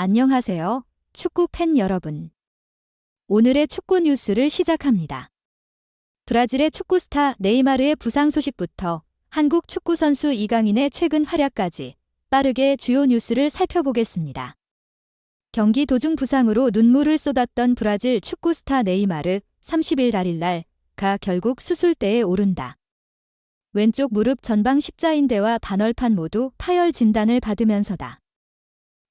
안녕하세요, 축구 팬 여러분. 오늘의 축구 뉴스를 시작합니다. 브라질의 축구 스타 네이마르의 부상 소식부터 한국 축구 선수 이강인의 최근 활약까지 빠르게 주요 뉴스를 살펴보겠습니다. 경기 도중 부상으로 눈물을 쏟았던 브라질 축구 스타 네이마르 30일 달일날가 결국 수술대에 오른다. 왼쪽 무릎 전방 십자인대와 반월판 모두 파열 진단을 받으면서다.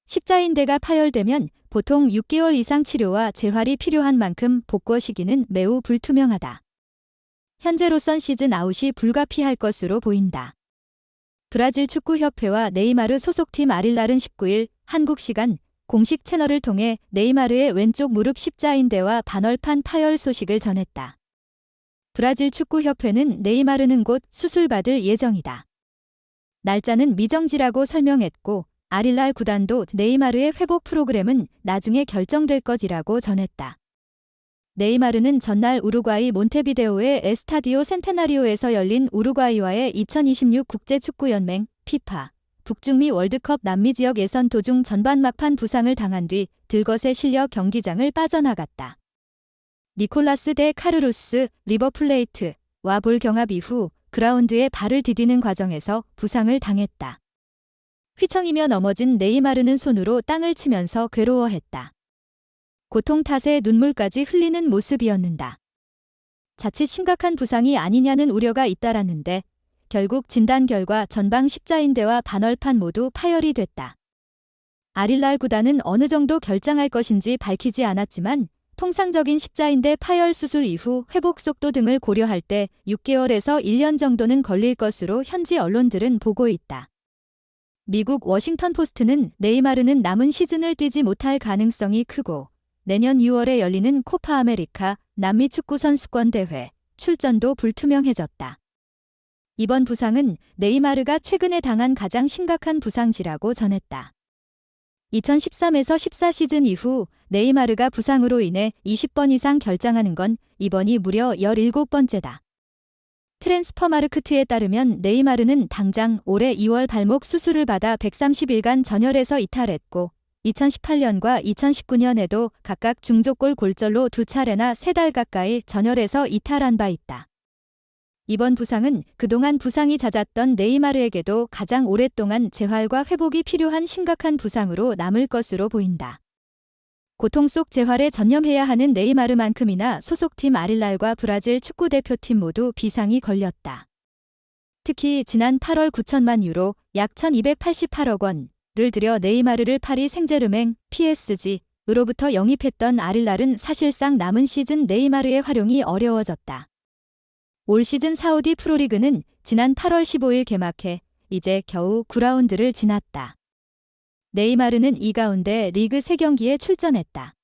십자인대가 파열되면 보통 6개월 이상 치료와 재활이 필요한 만큼 복구 시기는 매우 불투명하다. 현재로선 시즌 아웃이 불가피할 것으로 보인다. 브라질 축구협회와 네이마르 소속팀 아릴날은 19일 한국 시간 공식 채널을 통해 네이마르의 왼쪽 무릎 십자인대와 반월판 파열 소식을 전했다. 브라질 축구협회는 네이마르는 곧 수술받을 예정이다. 날짜는 미정지라고 설명했고 아릴날 구단도 네이마르의 회복 프로그램은 나중에 결정될 것이라고 전했다. 네이마르는 전날 우루과이 몬테비데오의 에스타디오 센테나리오에서 열린 우루과이와의 2026 국제축구연맹 FIFA 북중미 월드컵 남미 지역 예선 도중 전반 막판 부상을 당한 뒤 들것에 실려 경기장을 빠져나갔다. 니콜라스 데 카르로스 리버플레이트와 볼 경합 이후 그라운드에 발을 디디는 과정에서 부상을 당했다. 휘청이며 넘어진 네이마르는 손으로 땅을 치면서 괴로워했다. 고통 탓에 눈물까지 흘리는 모습이었는다. 자칫 심각한 부상이 아니냐는 우려가 잇따랐는데 결국 진단 결과 전방 십자인대와 반월판 모두 파열이 됐다. 아릴날 구단은 어느 정도 결장할 것인지 밝히지 않았지만 통상적인 십자인대 파열 수술 이후 회복 속도 등을 고려할 때 6개월에서 1년 정도는 걸릴 것으로 현지 언론들은 보고 있다. 미국 워싱턴 포스트는 네이마르는 남은 시즌을 뛰지 못할 가능성이 크고 내년 6월에 열리는 코파 아메리카 남미 축구 선수권 대회 출전도 불투명해졌다. 이번 부상은 네이마르가 최근에 당한 가장 심각한 부상지라고 전했다. 2013에서 14 시즌 이후 네이마르가 부상으로 인해 20번 이상 결장하는 건 이번이 무려 17번째다. 트랜스퍼마르크트에 따르면 네이마르는 당장 올해 2월 발목 수술을 받아 130일간 전열에서 이탈했고 2018년과 2019년에도 각각 중족골 골절로 2차례나 3달 가까이 전열에서 이탈한 바 있다. 이번 부상은 그동안 부상이 잦았던 네이마르에게도 가장 오랫동안 재활과 회복이 필요한 심각한 부상으로 남을 것으로 보인다. 고통 속 재활에 전념해야 하는 네이마르만큼이나 소속팀 아릴날과 브라질 축구대표팀 모두 비상이 걸렸다. 특히 지난 8월 9천만 유로 약 1288억 원을 들여 네이마르를 파리 생제르맹 PSG으로부터 영입했던 아릴날은 사실상 남은 시즌 네이마르의 활용이 어려워졌다. 올 시즌 사우디 프로리그는 지난 8월 15일 개막해 이제 겨우 9라운드를 지났다. 네이마르는 이 가운데 리그 3경기에 출전했다.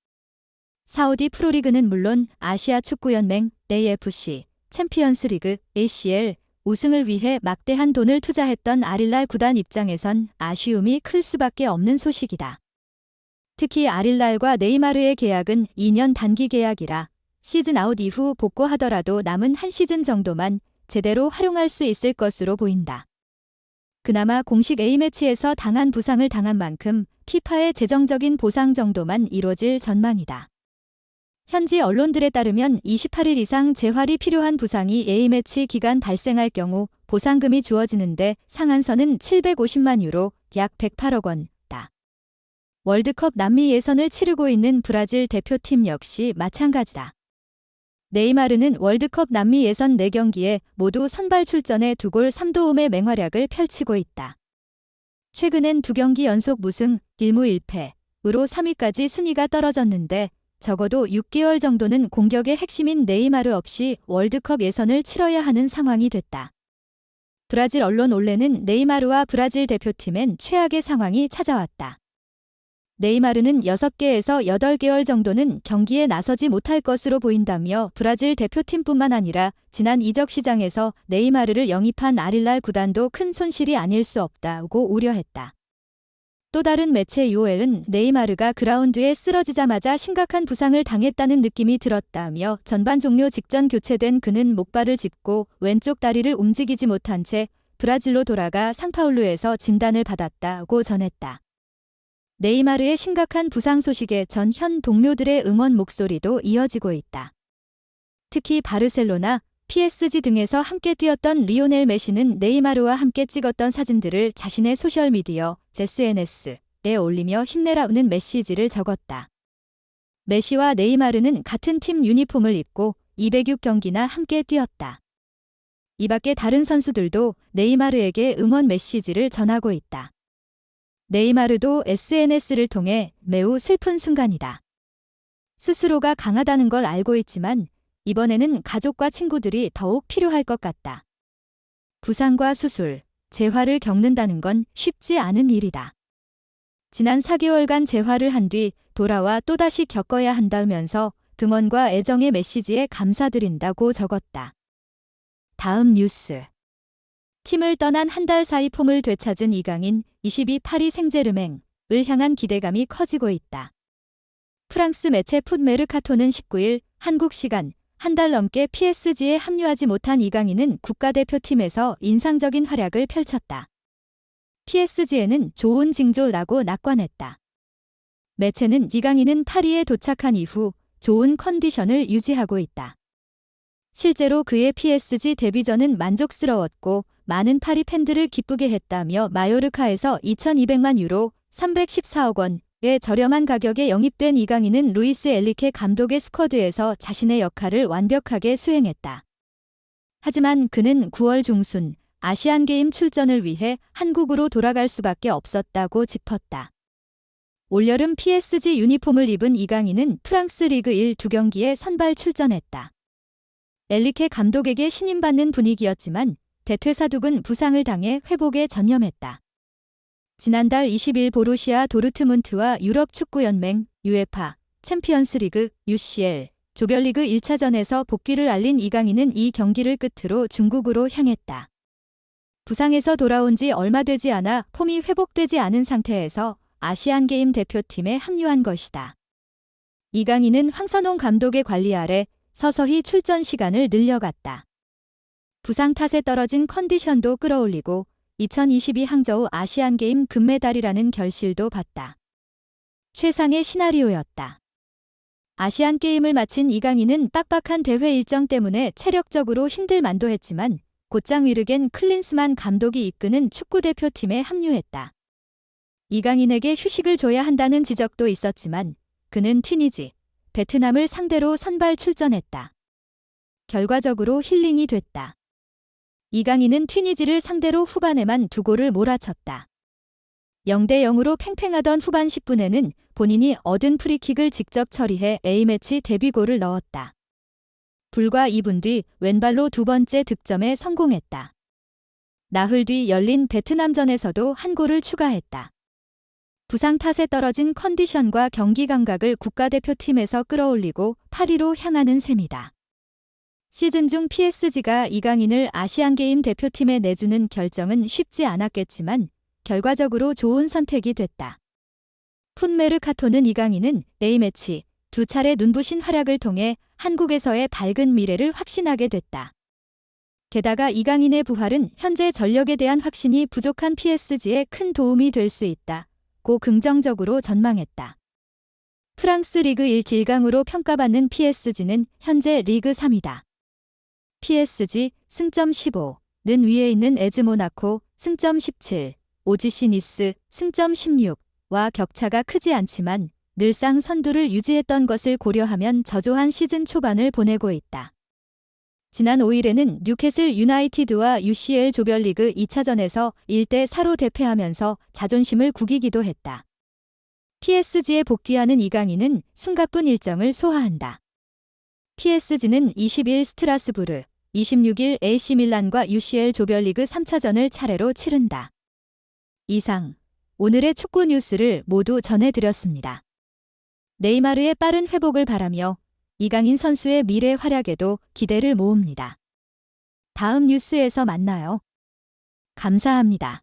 사우디 프로리그는 물론 아시아 축구연맹 AFC, 챔피언스리그 ACL 우승을 위해 막대한 돈을 투자했던 아릴날 구단 입장에선 아쉬움이 클 수밖에 없는 소식이다. 특히 아릴날과 네이마르의 계약은 2년 단기 계약이라 시즌 아웃 이후 복구하더라도 남은 한 시즌 정도만 제대로 활용할 수 있을 것으로 보인다. 그나마 공식 A매치에서 당한 부상을 당한 만큼 FIFA의 재정적인 보상 정도만 이뤄질 전망이다. 현지 언론들에 따르면 28일 이상 재활이 필요한 부상이 A매치 기간 발생할 경우 보상금이 주어지는데 상한선은 750만 유로, 약 108억 원다. 월드컵 남미 예선을 치르고 있는 브라질 대표팀 역시 마찬가지다. 네이마르는 월드컵 남미 예선 4경기에 모두 선발 출전해 2골 3도움의 맹활약을 펼치고 있다. 최근엔 2경기 연속 무승, 1무 1패으로 3위까지 순위가 떨어졌는데 적어도 6개월 정도는 공격의 핵심인 네이마르 없이 월드컵 예선을 치러야 하는 상황이 됐다. 브라질 언론 올레는 네이마르와 브라질 대표팀엔 최악의 상황이 찾아왔다. 네이마르는 6개에서 8개월 정도는 경기에 나서지 못할 것으로 보인다며 브라질 대표팀뿐만 아니라 지난 이적 시장에서 네이마르를 영입한 아릴날 구단도 큰 손실이 아닐 수 없다고 우려했다. 또 다른 매체 요엘은 네이마르가 그라운드에 쓰러지자마자 심각한 부상을 당했다는 느낌이 들었다며 전반 종료 직전 교체된 그는 목발을 짚고 왼쪽 다리를 움직이지 못한 채 브라질로 돌아가 상파울루에서 진단을 받았다고 전했다. 네이마르의 심각한 부상 소식에 전 현 동료들의 응원 목소리도 이어지고 있다. 특히 바르셀로나, PSG 등에서 함께 뛰었던 리오넬 메시는 네이마르와 함께 찍었던 사진들을 자신의 소셜미디어 SNS에 올리며 힘내라는 메시지를 적었다. 메시와 네이마르는 같은 팀 유니폼을 입고 206경기나 함께 뛰었다. 이 밖에 다른 선수들도 네이마르에게 응원 메시지를 전하고 있다. 네이마르도 SNS를 통해 매우 슬픈 순간이다. 스스로가 강하다는 걸 알고 있지만 이번에는 가족과 친구들이 더욱 필요할 것 같다. 부상과 수술, 재활을 겪는다는 건 쉽지 않은 일이다. 지난 4개월간 재활을 한 뒤 돌아와 또다시 겪어야 한다면서 등원과 애정의 메시지에 감사드린다고 적었다. 다음 뉴스. 팀을 떠난 한 달 사이 폼을 되찾은 이강인 22 파리 생제르맹을 향한 기대감이 커지고 있다. 프랑스 매체 풋메르카토는 19일 한국 시간 한 달 넘게 PSG에 합류하지 못한 이강인은 국가대표팀에서 인상적인 활약을 펼쳤다. PSG에는 좋은 징조라고 낙관했다. 매체는 이강인은 파리에 도착한 이후 좋은 컨디션을 유지하고 있다. 실제로 그의 PSG 데뷔전은 만족스러웠고 많은 파리 팬들을 기쁘게 했다며 마요르카에서 2,200만 유로 314억 원의 저렴한 가격에 영입된 이강인은 루이스 엘리케 감독의 스쿼드에서 자신의 역할을 완벽하게 수행했다. 하지만 그는 9월 중순 아시안게임 출전을 위해 한국으로 돌아갈 수밖에 없었다고 짚었다. 올여름 PSG 유니폼을 입은 이강인은 프랑스 리그 1 2경기에 선발 출전했다. 엘리케 감독에게 신임받는 분위기였지만 대퇴사둑은 부상을 당해 회복에 전념했다. 지난달 20일 보루시아 도르트문트와 유럽축구연맹 UEFA 챔피언스리그 UCL 조별리그 1차전에서 복귀를 알린 이강인은 이 경기를 끝으로 중국으로 향했다. 부상에서 돌아온 지 얼마 되지 않아 폼이 회복되지 않은 상태에서 아시안게임 대표팀에 합류한 것이다. 이강인은 황선홍 감독의 관리 아래 서서히 출전 시간을 늘려갔다. 부상 탓에 떨어진 컨디션도 끌어올리고 2022 항저우 아시안게임 금메달이라는 결실도 받다. 최상의 시나리오였다. 아시안게임을 마친 이강인은 빡빡한 대회 일정 때문에 체력적으로 힘들 만도 했지만 곧장 위르겐 클린스만 감독이 이끄는 축구대표팀에 합류했다. 이강인에게 휴식을 줘야 한다는 지적도 있었지만 그는 튀니지, 베트남을 상대로 선발 출전했다. 결과적으로 힐링이 됐다. 이강인은 튀니지를 상대로 후반에만 2골을 몰아쳤다. 0대0으로 팽팽하던 후반 10분에는 본인이 얻은 프리킥을 직접 처리해 A매치 데뷔골을 넣었다. 불과 2분 뒤 왼발로 두 번째 득점에 성공했다. 나흘 뒤 열린 베트남전에서도 한 골을 추가했다. 부상 탓에 떨어진 컨디션과 경기 감각을 국가대표팀에서 끌어올리고 파리로 향하는 셈이다. 시즌 중 PSG가 이강인을 아시안게임 대표팀에 내주는 결정은 쉽지 않았겠지만 결과적으로 좋은 선택이 됐다. 풋메르카토는 이강인은 A매치 2차례 눈부신 활약을 통해 한국에서의 밝은 미래를 확신하게 됐다. 게다가 이강인의 부활은 현재 전력에 대한 확신이 부족한 PSG에 큰 도움이 될 수 있다고 긍정적으로 전망했다. 프랑스 리그 1 딜강으로 평가받는 PSG는 현재 리그 3위다. PSG 승점 15는 위에 있는 에즈 모나코 승점 17, 오지시 니스 승점 16와 격차가 크지 않지만 늘상 선두를 유지했던 것을 고려하면 저조한 시즌 초반을 보내고 있다. 지난 5일에는 뉴캐슬 유나이티드와 UCL 조별리그 2차전에서 1대4로 대패하면서 자존심을 구기기도 했다. PSG에 복귀하는 이강인은 숨가쁜 일정을 소화한다. PSG는 20일 스트라스부르, 26일 AC밀란과 UCL 조별리그 3차전을 차례로 치른다. 이상, 오늘의 축구 뉴스를 모두 전해드렸습니다. 네이마르의 빠른 회복을 바라며 이강인 선수의 미래 활약에도 기대를 모읍니다. 다음 뉴스에서 만나요. 감사합니다.